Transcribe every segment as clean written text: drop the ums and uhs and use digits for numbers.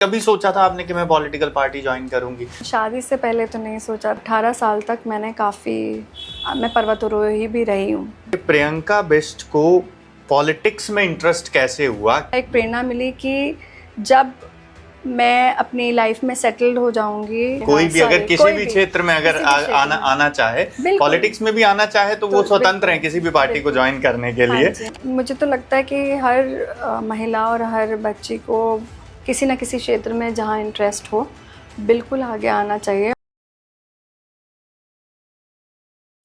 कभी सोचा था आपने कि मैं पॉलिटिकल पार्टी ज्वाइन करूंगी? शादी से पहले तो नहीं सोचा। 18 साल तक मैं पर्वतारोही भी रही हूँ। प्रियंका बिष्ट को पॉलिटिक्स में इंटरेस्ट कैसे हुआ? एक प्रेरणा मिली कि जब मैं अपनी लाइफ में सेटल्ड हो जाऊंगी, कोई भी अगर किसी भी क्षेत्र में अगर आना चाहे, पॉलिटिक्स में भी आना चाहे तो वो स्वतंत्र है किसी भी पार्टी को ज्वाइन करने के लिए। मुझे तो लगता है कि हर महिला और हर बच्ची को किसी न किसी क्षेत्र में जहाँ इंटरेस्ट हो बिल्कुल आगे आना चाहिए।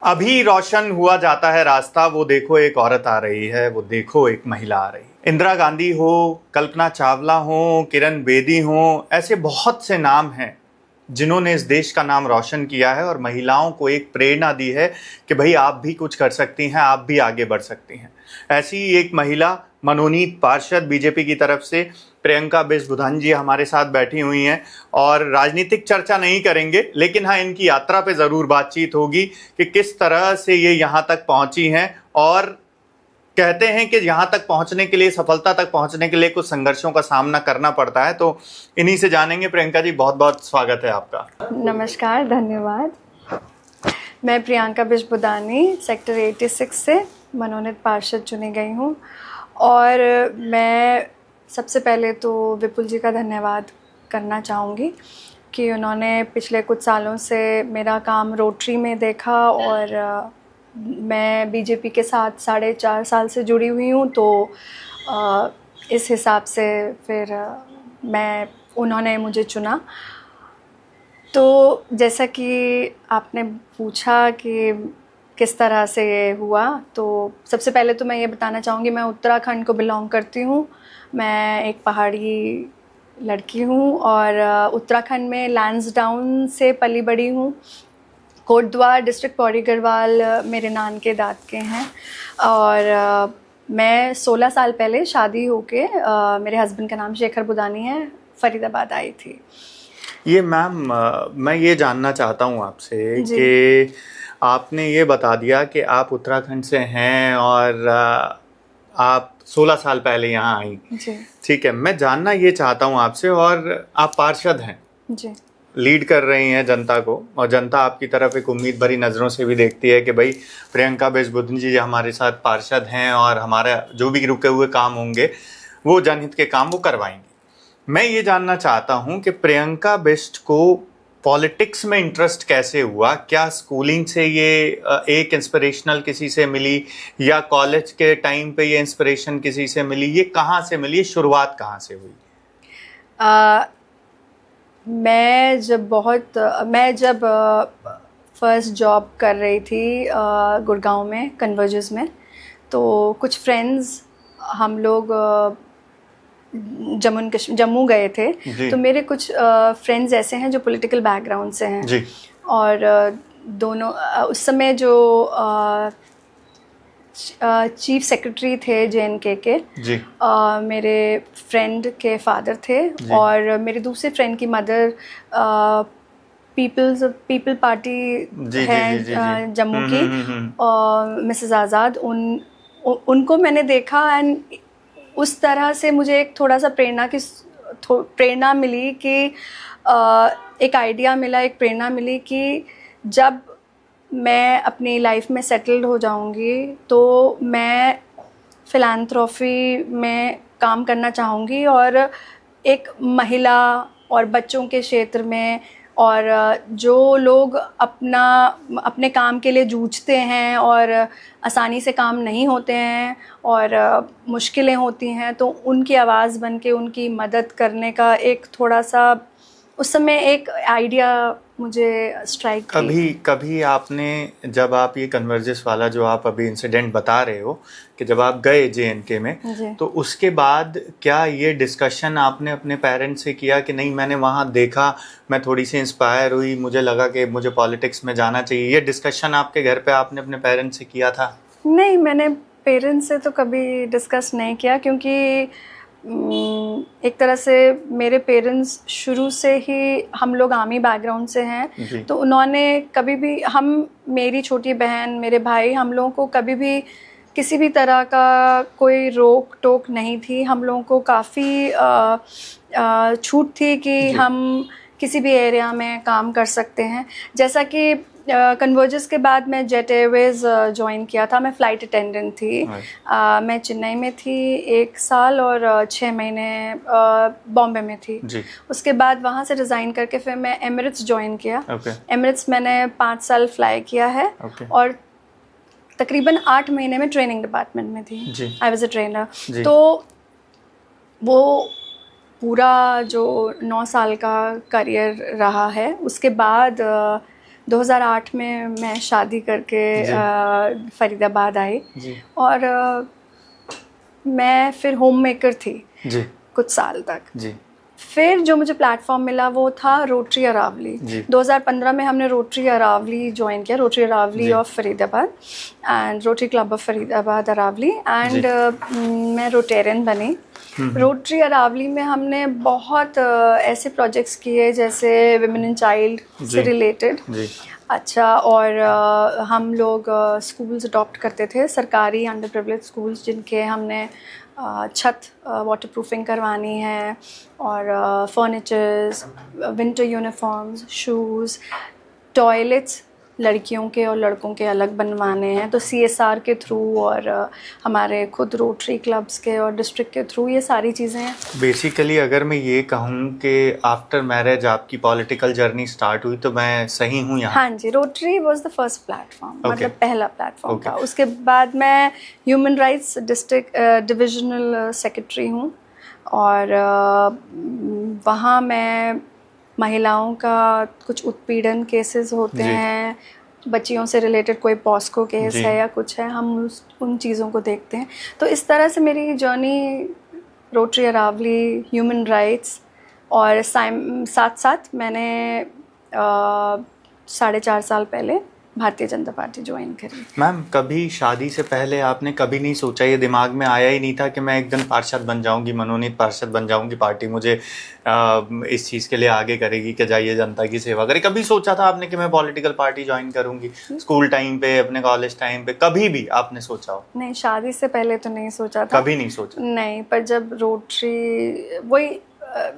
अभी रोशन हुआ जाता है रास्ता, वो देखो एक औरत आ रही है, वो देखो एक महिला आ रही है। इंदिरा गांधी हो, कल्पना चावला हो, किरण बेदी हो, ऐसे बहुत से नाम हैं जिन्होंने इस देश का नाम रोशन किया है और महिलाओं को एक प्रेरणा दी है कि भाई आप भी कुछ कर सकती हैं, आप भी आगे बढ़ सकती हैं। ऐसी एक महिला मनोनीत पार्षद बीजेपी की तरफ से प्रियंका बिष्ट बुधान जी हमारे साथ बैठी हुई हैं और राजनीतिक चर्चा नहीं करेंगे, लेकिन हाँ इनकी यात्रा पे ज़रूर बातचीत होगी कि किस तरह से ये यहाँ तक पहुँची हैं। और कहते हैं कि यहाँ तक पहुँचने के लिए, सफलता तक पहुँचने के लिए कुछ संघर्षों का सामना करना पड़ता है, तो इन्हीं से जानेंगे। प्रियंका जी बहुत बहुत स्वागत है आपका। नमस्कार, धन्यवाद। मैं प्रियंका बिष्ट बुधानी सेक्टर 86 से मनोनीत पार्षद चुनी गई हूँ और मैं सबसे पहले तो विपुल जी का धन्यवाद करना चाहूँगी कि उन्होंने पिछले कुछ सालों से मेरा काम रोटरी में देखा और मैं बीजेपी के साथ 4.5 साल से जुड़ी हुई हूँ, तो इस हिसाब से फिर उन्होंने मुझे चुना। तो जैसा कि आपने पूछा कि किस तरह से ये हुआ, तो सबसे पहले तो मैं ये बताना चाहूँगी मैं उत्तराखंड को बिलोंग करती हूँ। मैं एक पहाड़ी लड़की हूँ और उत्तराखंड में लैंसडाउन से पली बड़ी हूँ। कोटद्वार डिस्ट्रिक्ट पौड़ी गढ़वाल मेरे नान के दाद के हैं और मैं 16 साल पहले शादी होके मेरे हस्बैंड का नाम शेखर बुधानी है, फरीदाबाद आई थी। ये मैम मैं ये जानना चाहता हूँ आपसे कि आपने ये बता दिया कि आप उत्तराखंड से हैं और आप 16 साल पहले यहाँ आई। ठीक है, मैं जानना ये चाहता हूँ आपसे, और आप पार्षद हैं जी, लीड कर रही हैं जनता को, और जनता आपकी तरफ एक उम्मीद भरी नज़रों से भी देखती है कि भाई प्रियंका बिष्ट बुधान जी हमारे साथ पार्षद हैं और हमारा जो भी रुके हुए काम होंगे वो जनहित के काम वो करवाएंगे। मैं ये जानना चाहता हूँ कि प्रियंका बिष्ट को पॉलिटिक्स में इंटरेस्ट कैसे हुआ? क्या स्कूलिंग से ये एक इंस्पिरेशनल किसी से मिली या कॉलेज के टाइम पे ये इंस्पिरेशन किसी से मिली? ये कहाँ से मिली, शुरुआत कहाँ से हुई? मैं जब फर्स्ट जॉब कर रही थी गुड़गांव में कन्वर्जेस में, तो कुछ फ्रेंड्स हम लोग जम्मू गए थे। तो मेरे कुछ फ्रेंड्स ऐसे हैं जो पॉलिटिकल बैकग्राउंड से हैं जी। और दोनों उस समय जो चीफ सेक्रेटरी थे JNK के जी। मेरे फ्रेंड के फादर थे और मेरे दूसरे फ्रेंड की मदर पीपल पार्टी है जम्मू की, मिसेस आज़ाद। उनको मैंने देखा एंड उस तरह से मुझे एक थोड़ा सा प्रेरणा मिली कि एक आइडिया मिला, एक प्रेरणा मिली कि जब मैं अपनी लाइफ में सेटल्ड हो जाऊंगी तो मैं फिलैंथ्रोपी में काम करना चाहूँगी और एक महिला और बच्चों के क्षेत्र में, और जो लोग अपने काम के लिए जूझते हैं और आसानी से काम नहीं होते हैं और मुश्किलें होती हैं, तो उनकी आवाज़ बन के उनकी मदद करने का एक थोड़ा सा उस समय एक आइडिया मुझे स्ट्राइक कभी आपने, जब आप ये कन्वर्जेस वाला जो आप अभी इंसिडेंट बता रहे हो कि जब आप गए JNK में, तो उसके बाद क्या ये डिस्कशन आपने अपने पेरेंट्स से किया कि नहीं मैंने वहाँ देखा, मैं थोड़ी सी इंस्पायर हुई, मुझे लगा कि मुझे पॉलिटिक्स में जाना चाहिए? ये डिस्कशन आपके घर पे आपने अपने पेरेंट्स से किया था? नहीं, मैंने पेरेंट्स से तो कभी डिस्कस नहीं किया, क्योंकि एक तरह से मेरे पेरेंट्स शुरू से ही, हम लोग आर्मी बैकग्राउंड से हैं, तो उन्होंने कभी भी मेरी छोटी बहन, मेरे भाई, हम लोगों को कभी भी किसी भी तरह का कोई रोक टोक नहीं थी। हम लोगों को काफ़ी छूट थी कि हम किसी भी एरिया में काम कर सकते हैं। जैसा कि कन्वर्जेस के बाद मैं जेट एयरवेज ज्वाइन किया था। मैं फ़्लाइट अटेंडेंट थी। मैं चेन्नई में थी 1 साल और 6 महीने बॉम्बे में थी जी। उसके बाद वहाँ से रिज़ाइन करके फिर मैं एमिरेट्स ज्वाइन किया। एमिरेट्स मैंने 5 साल फ्लाई किया है और तकरीबन 8 महीने में ट्रेनिंग डिपार्टमेंट में थी। I was a trainer. तो वो पूरा जो 9 साल का करियर रहा है। उसके बाद 2008 में मैं शादी करके फरीदाबाद आई और मैं फिर होम मेकर थी कुछ साल तक। फिर जो मुझे प्लेटफॉर्म मिला वो था रोटरी अरावली। 2015 में हमने रोटरी अरावली ज्वाइन किया, Rotary Aravalli of Faridabad and Rotary club of Faridabad Aravalli, and मैं रोटेरियन बनी। रोटरी अरावली में हमने बहुत ऐसे प्रोजेक्ट्स किए जैसे विमेन एंड चाइल्ड से रिलेटेड। अच्छा, और हम लोग स्कूल्स अडॉप्ट करते थे, सरकारी अंडर प्रिविलेज स्कूल्स जिनके हमने छत वाटर प्रूफिंग करवानी है और furnitures, winter uniforms, shoes, toilets लड़कियों के और लड़कों के अलग बनवाने हैं। तो CSR के थ्रू और हमारे खुद रोटरी क्लब्स के और डिस्ट्रिक्ट के थ्रू ये सारी चीज़ें हैं। बेसिकली अगर मैं ये कहूँ कि आफ्टर मैरिज आपकी पॉलिटिकल जर्नी स्टार्ट हुई तो मैं सही हूँ यहाँ? हाँ जी, Rotary was the first platform, मतलब पहला प्लेटफॉर्म था। उसके बाद मैं human rights district divisional secretary हूँ और वहाँ मैं महिलाओं का कुछ उत्पीड़न केसेस होते हैं, बच्चियों से रिलेटेड कोई पॉस्को केस है या कुछ है, हम उन चीज़ों को देखते हैं। तो इस तरह से मेरी journey Rotary Aravalli, human rights और साथ साथ मैंने 4.5 साल पहले भारतीय जनता पार्टी ज्वाइन करी। मैम, कभी शादी से पहले आपने कभी नहीं सोचा, ये दिमाग में आया ही नहीं था कि मैं एक दिन पार्षद बन जाऊंगी, मनोनीत पार्षद बन जाऊंगी, पार्टी मुझे इस चीज़ के लिए आगे करेगी कि जाइए जनता की सेवा करें? कभी सोचा था आपने कि मैं पॉलिटिकल पार्टी ज्वाइन करूंगी? स्कूल टाइम पे, अपने कॉलेज टाइम पे कभी भी आपने सोचा हो? नहीं, शादी से पहले तो नहीं सोचा था। कभी नहीं सोचा? नहीं, पर जब रोटरी, वही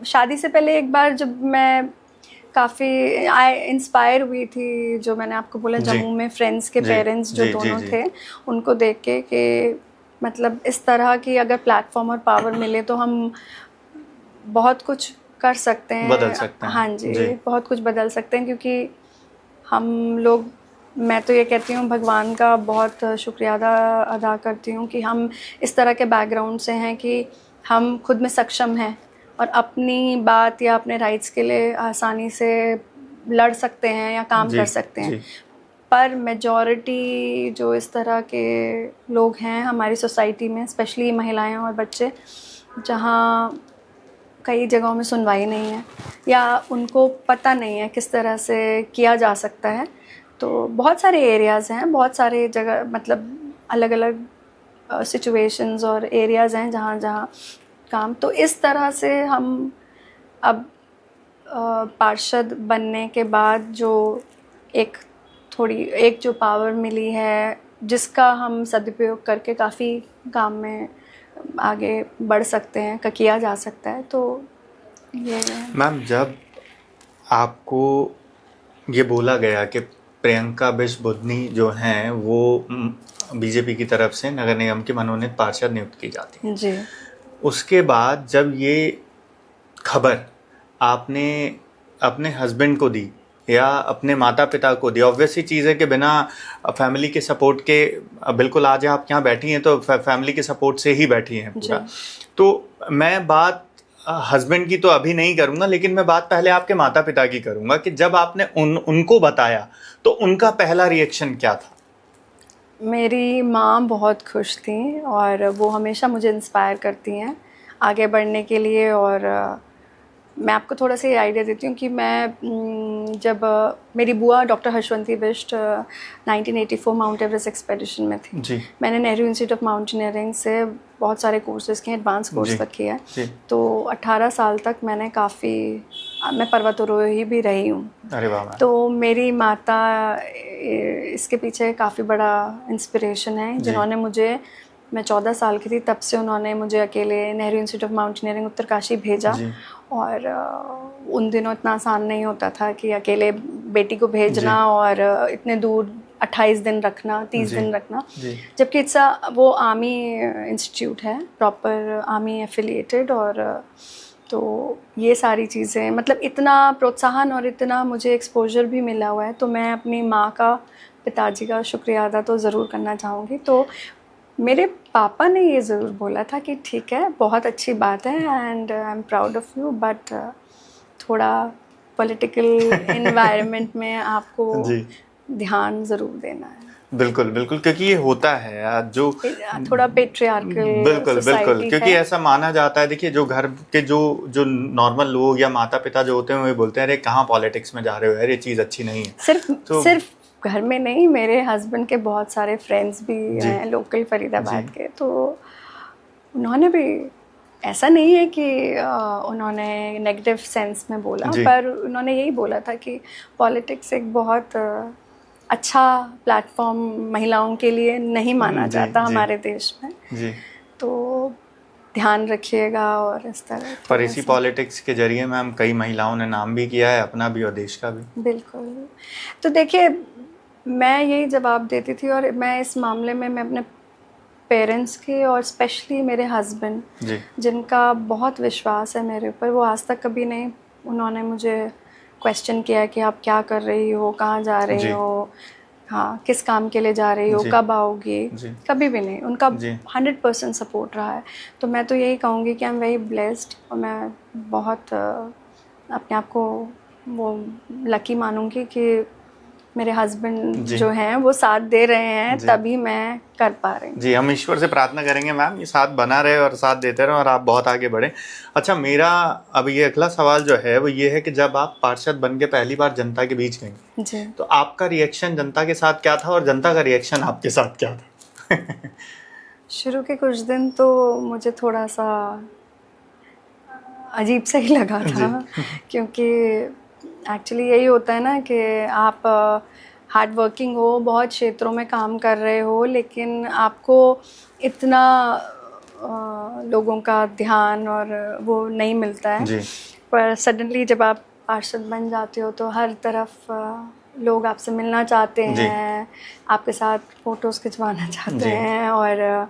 शादी से पहले एक बार जब मैं काफ़ी इंस्पायर हुई थी, जो मैंने आपको बोला जम्मू में फ्रेंड्स के पेरेंट्स जो दोनों थे, उनको देख के कि मतलब इस तरह की अगर प्लेटफॉर्म और पावर मिले तो हम बहुत कुछ कर सकते हैं, बदल सकते हैं। हाँ जी, बहुत कुछ बदल सकते हैं, क्योंकि हम लोग, मैं तो ये कहती हूँ भगवान का बहुत शुक्रिया अदा करती हूँ कि हम इस तरह के बैकग्राउंड से हैं कि हम खुद में सक्षम हैं और अपनी बात या अपने राइट्स के लिए आसानी से लड़ सकते हैं या काम कर सकते हैं। पर मेजॉरिटी जो इस तरह के लोग हैं हमारी सोसाइटी में, स्पेशली महिलाएं और बच्चे, जहाँ कई जगहों में सुनवाई नहीं है या उनको पता नहीं है किस तरह से किया जा सकता है। तो बहुत सारे एरियाज़ हैं, बहुत सारे जगह, मतलब अलग अलग सिचुएशंस और एरियाज़ हैं जहाँ जहाँ काम। तो इस तरह से हम अब पार्षद बनने के बाद जो एक जो पावर मिली है, जिसका हम सदुपयोग करके काफ़ी काम में आगे बढ़ सकते हैं, किया जा सकता है। तो ये मैम, जब आपको ये बोला गया कि प्रियंका बिष्ट बुधनी जो हैं वो बीजेपी की तरफ से नगर निगम की मनोनीत पार्षद नियुक्त की जाती है जी, उसके बाद जब ये खबर आपने अपने हस्बैंड को दी या अपने माता पिता को दी, ऑब्वियसली चीज़ है कि बिना फैमिली के सपोर्ट के, बिल्कुल आज आप यहाँ बैठी हैं तो फैमिली के सपोर्ट से ही बैठी हैं पूरा। तो मैं बात हस्बैंड की तो अभी नहीं करूँगा, लेकिन मैं बात पहले आपके माता पिता की करूँगा कि जब आपने उनको बताया तो उनका पहला रिएक्शन क्या था? मेरी माँ बहुत खुश थी और वो हमेशा मुझे इंस्पायर करती हैं आगे बढ़ने के लिए। और मैं आपको थोड़ा सा ये आइडिया देती हूँ कि मैं जब मेरी बुआ doctor Harshwanti Bisht 1984 Mount Everest expedition में थी जी। मैंने नेहरू इंस्टीट्यूट ऑफ माउंटेनियरिंग से बहुत सारे कोर्सेज़ किए, एडवांस कोर्स तक किया। तो 18 साल तक मैंने काफ़ी मैं पर्वतारोही भी रही हूँ। अरे वाह। तो मेरी माता इसके पीछे काफ़ी बड़ा इंस्पिरेशन है, जिन्होंने मुझे, मैं 14 साल की थी तब से उन्होंने मुझे अकेले Nehru institute of mountaineering Uttarkashi भेजा। और उन दिनों इतना आसान नहीं होता था कि अकेले बेटी को भेजना और इतने दूर 28 दिन रखना, 30 दिन रखना, जबकि वो आर्मी इंस्टीट्यूट है, प्रॉपर आर्मी एफिलिएटेड। और तो ये सारी चीज़ें, मतलब इतना प्रोत्साहन और इतना मुझे एक्सपोजर भी मिला हुआ है, तो मैं अपनी माँ का, पिताजी का शुक्रिया अदा तो ज़रूर करना चाहूँगी। तो मेरे पापा ने ये ज़रूर बोला था कि ठीक है, बहुत अच्छी बात है and I am proud of you, but थोड़ा पॉलिटिकल एनवायरनमेंट में आपको ध्यान ज़रूर देना है। बिल्कुल बिल्कुल, क्योंकि ये होता है जो थोड़ा पेट्रियार्कल, बिल्कुल, क्योंकि ऐसा माना जाता है। देखिए, जो घर के जो नॉर्मल लोग या माता पिता जो होते हैं वो बोलते हैं अरे कहाँ पॉलिटिक्स में जा रहे हो यार, ये चीज़ अच्छी नहीं है। सिर्फ घर में नहीं, मेरे हस्बैंड के बहुत सारे फ्रेंड्स भी हैं लोकल फरीदाबाद के, तो उन्होंने भी, ऐसा नहीं है कि उन्होंने नेगेटिव सेंस में बोला, पर उन्होंने यही बोला था कि पॉलिटिक्स एक बहुत अच्छा प्लेटफॉर्म महिलाओं के लिए नहीं माना जाता हमारे देश में। तो ध्यान रखिएगा। और इस तरह पर इसी पॉलिटिक्स के जरिए मैम कई महिलाओं ने नाम भी किया है, अपना भी और देश का भी। बिल्कुल। तो देखिए, मैं यही जवाब देती थी, और मैं इस मामले में मैं अपने पेरेंट्स के और स्पेशली मेरे हस्बैंड जिनका बहुत विश्वास है मेरे ऊपर, वो आज तक कभी नहीं उन्होंने मुझे क्वेश्चन किया कि आप क्या कर रही हो, कहाँ जा रही हो, हाँ किस काम के लिए जा रही हो, कब आओगी, कभी भी नहीं। उनका 100% सपोर्ट रहा है। तो मैं तो यही कहूँगी कि आई एम वेरी ब्लेस्ड, और मैं बहुत अपने आप को वो लकी मानूंगी कि मेरे हस्बैंड जो हैं वो साथ दे रहे हैं, तभी मैं कर पा रही हूँ। जी, हम ईश्वर से प्रार्थना करेंगे मैम ये साथ बना रहे और साथ देते रहे और आप बहुत आगे बढ़े। अच्छा, मेरा अब ये अगला सवाल जो है वो ये है कि जब आप पार्षद बन के पहली बार जनता के बीच गई जी, तो आपका रिएक्शन जनता के साथ क्या था और जनता का रिएक्शन आपके साथ क्या था? शुरू के कुछ दिन तो मुझे थोड़ा सा अजीब सा ही लगा था, क्योंकि एक्चुअली यही होता है ना कि आप हार्ड वर्किंग हो, बहुत क्षेत्रों में काम कर रहे हो, लेकिन आपको इतना लोगों का ध्यान और वो नहीं मिलता है जी। पर सडनली जब आप पार्षद बन जाते हो तो हर तरफ लोग आपसे मिलना चाहते हैं, आपके साथ फ़ोटोज़ खिंचवाना चाहते हैं और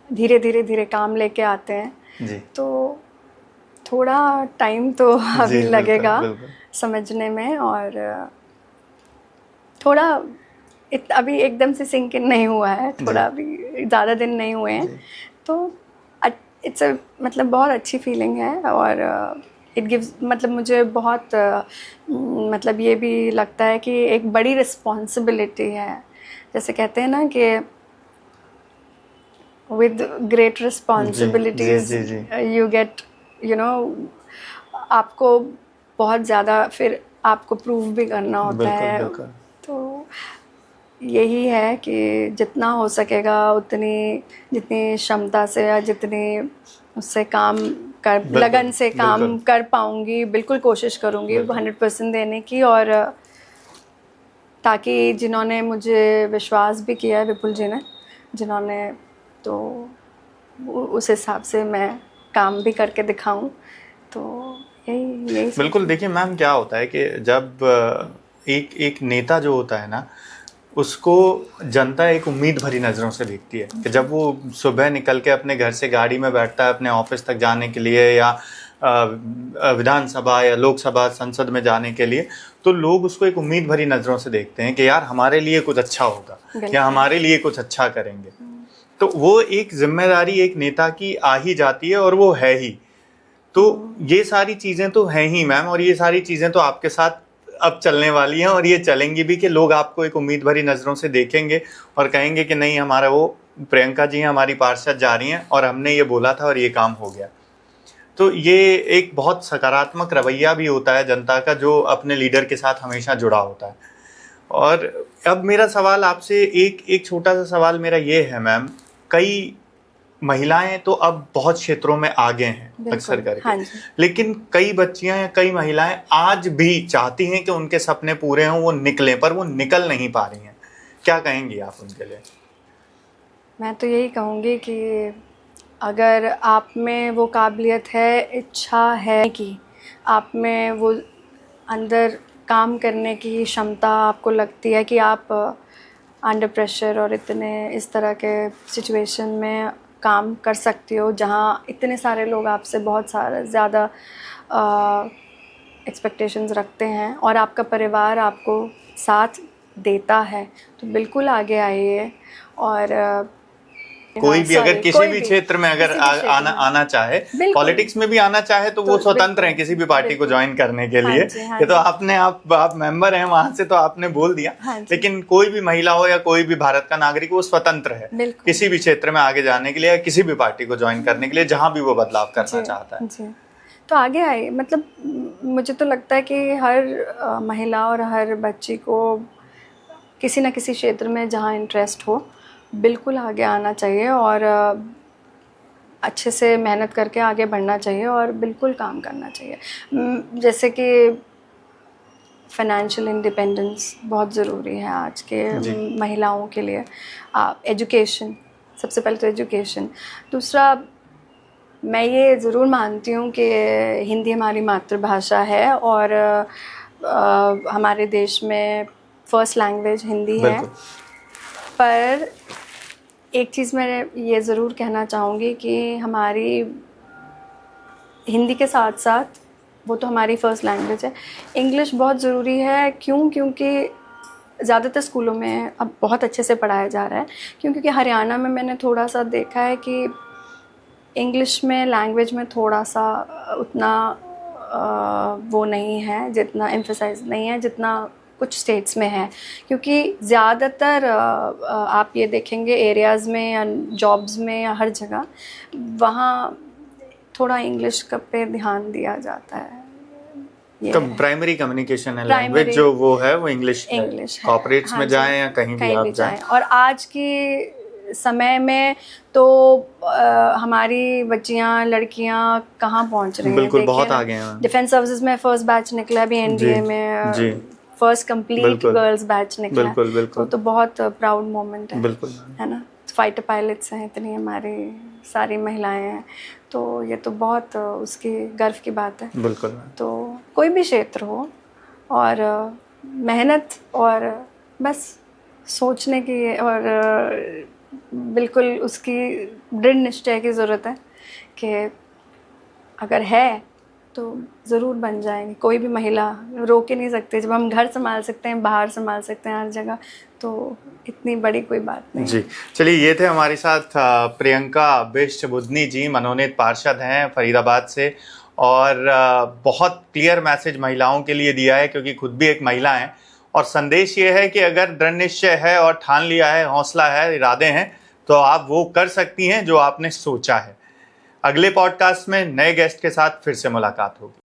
धीरे धीरे काम लेके आते हैं जी। तो थोड़ा टाइम तो अभी लगेगा समझने में, और थोड़ा अभी एकदम से सिंक इन नहीं हुआ है, थोड़ा अभी ज़्यादा दिन नहीं हुए हैं, तो इट्स मतलब बहुत अच्छी फीलिंग है। और इट गिव्स, मतलब मुझे बहुत मतलब ये भी लगता है कि एक बड़ी रिस्पॉन्सिबिलिटी है, जैसे कहते हैं ना कि with great responsibilities you get, you know, आपको बहुत ज़्यादा फिर आपको प्रूव भी करना होता है। तो यही है कि जितना हो सकेगा उतनी, जितनी क्षमता से या जितनी उससे काम कर, लगन से काम कर पाऊँगी, बिल्कुल कोशिश करूँगी 100% देने की। और ताकि जिन्होंने मुझे विश्वास भी किया है, विपुल जी ने, जिन्होंने, तो उस हिसाब से मैं काम भी करके दिखाऊं। तो यही बिल्कुल। देखिए मैम, क्या होता है कि जब एक नेता जो होता है ना, उसको जनता एक उम्मीद भरी नज़रों से देखती है कि जब वो सुबह निकल के अपने घर से गाड़ी में बैठता है अपने ऑफिस तक जाने के लिए या विधानसभा या लोकसभा संसद में जाने के लिए, तो लोग उसको एक उम्मीद भरी नज़रों से देखते हैं कि यार हमारे लिए कुछ अच्छा होगा या हमारे लिए कुछ अच्छा करेंगे। तो वो एक जिम्मेदारी एक नेता की आ ही जाती है और वो है ही। तो ये सारी चीज़ें तो हैं ही मैम, और ये सारी चीज़ें तो आपके साथ अब चलने वाली हैं और ये चलेंगी भी कि लोग आपको एक उम्मीद भरी नज़रों से देखेंगे और कहेंगे कि नहीं, हमारा वो प्रियंका जी हैं, हमारी पार्षद जा रही हैं और हमने ये बोला था और ये काम हो गया। तो ये एक बहुत सकारात्मक रवैया भी होता है जनता का, जो अपने लीडर के साथ हमेशा जुड़ा होता है। और अब मेरा सवाल आपसे एक छोटा सा सवाल मेरा ये है मैम, कई महिलाएं तो अब बहुत क्षेत्रों में आगे हैं अक्सर करके, हाँ जी। लेकिन कई बच्चियां या कई महिलाएं आज भी चाहती हैं कि उनके सपने पूरे हों, वो निकलें, पर वो निकल नहीं पा रही हैं। क्या कहेंगी आप उनके लिए? मैं तो यही कहूँगी कि अगर आप में वो काबिलियत है, इच्छा है कि आप में वो अंदर काम करने की क्षमता आपको लगती है कि आप अंडर प्रेशर और इतने इस तरह के सिचुएशन में काम कर सकती हो जहाँ इतने सारे लोग आपसे बहुत सारे ज़्यादा एक्सपेक्टेशंस रखते हैं और आपका परिवार आपको साथ देता है, तो बिल्कुल आगे आइए। और कोई भी अगर किसी भी क्षेत्र में अगर आना चाहे, पॉलिटिक्स में भी आना चाहे, तो वो स्वतंत्र हैं किसी भी पार्टी को ज्वाइन करने के लिए। ये तो आपने आप मेंबर हैं वहां से, तो आपने बोल दिया। लेकिन कोई भी महिला हो या कोई भी भारत का नागरिक, वो स्वतंत्र है किसी भी क्षेत्र में आगे जाने के लिए या किसी भी पार्टी को ज्वाइन करने के लिए, जहां भी वो बदलाव करना चाहता है। तो आगे आए। मतलब मुझे तो लगता है कि हर महिला और हर बच्ची को किसी न किसी क्षेत्र में जहाँ इंटरेस्ट हो, बिल्कुल आगे आना चाहिए और अच्छे से मेहनत करके आगे बढ़ना चाहिए और बिल्कुल काम करना चाहिए। जैसे कि फाइनेंशियल इंडिपेंडेंस बहुत ज़रूरी है आज के महिलाओं के लिए। एजुकेशन, सबसे पहले तो एजुकेशन। दूसरा, मैं ये ज़रूर मानती हूँ कि हिंदी हमारी मातृभाषा है और हमारे देश में फर्स्ट लैंग्वेज हिंदी है। पर एक चीज़ मैं ये ज़रूर कहना चाहूँगी कि हमारी हिंदी के साथ साथ, वो तो हमारी फ़र्स्ट लैंग्वेज है, इंग्लिश बहुत ज़रूरी है। क्योंकि ज़्यादातर स्कूलों में अब बहुत अच्छे से पढ़ाया जा रहा है। क्योंकि हरियाणा में मैंने थोड़ा सा देखा है कि इंग्लिश में लैंग्वेज में थोड़ा सा उतना वो नहीं है, जितना एम्फसाइज नहीं है जितना कुछ स्टेट्स में है। क्योंकि ज़्यादातर आप ये देखेंगे एरियाज़ में या जॉब्स में या हर जगह, वहाँ थोड़ा इंग्लिश का पे ध्यान दिया जाता है। तो प्राइमरी कम्युनिकेशन है, लैंग्वेज जो वो है वो इंग्लिश है। कॉर्पोरेट्स में जाएं या कहीं भी आप जाएं। और आज की समय में तो हमारी बच्चियां, लड़कियां कहाँ पहुँच रही हैं? बिल्कुल, बहुत आगे हैं। डिफेंस सर्विसेज में फर्स्ट बैच निकला, अभी एनडीए में फर्स्ट कंप्लीट गर्ल्स बैच निकला। बिल्कुल। तो बहुत प्राउड मोमेंट है। बिल्कुल, है ना। फाइटर पायलट्स हैं इतनी, हमारी सारी महिलाएं हैं, तो ये तो बहुत उसकी गर्व की बात है। बिल्कुल। तो कोई भी क्षेत्र हो और मेहनत और बस सोचने की और बिल्कुल उसकी दृढ़ निश्चय की ज़रूरत है कि अगर है तो ज़रूर बन जाएंगे। कोई भी महिला रोक ही नहीं सकती। जब हम घर संभाल सकते हैं, बाहर संभाल सकते हैं, हर जगह, तो इतनी बड़ी कोई बात नहीं। जी, चलिए, ये थे हमारे साथ प्रियंका बिष्ट बुदनी जी, मनोनीत पार्षद हैं फरीदाबाद से, और बहुत क्लियर मैसेज महिलाओं के लिए दिया है, क्योंकि खुद भी एक महिला हैं। और संदेश ये है कि अगर दृढ़ निश्चय है और ठान लिया है, हौसला है, इरादे हैं, तो आप वो कर सकती हैं जो आपने सोचा है। अगले पॉडकास्ट में नए गेस्ट के साथ फिर से मुलाकात होगी।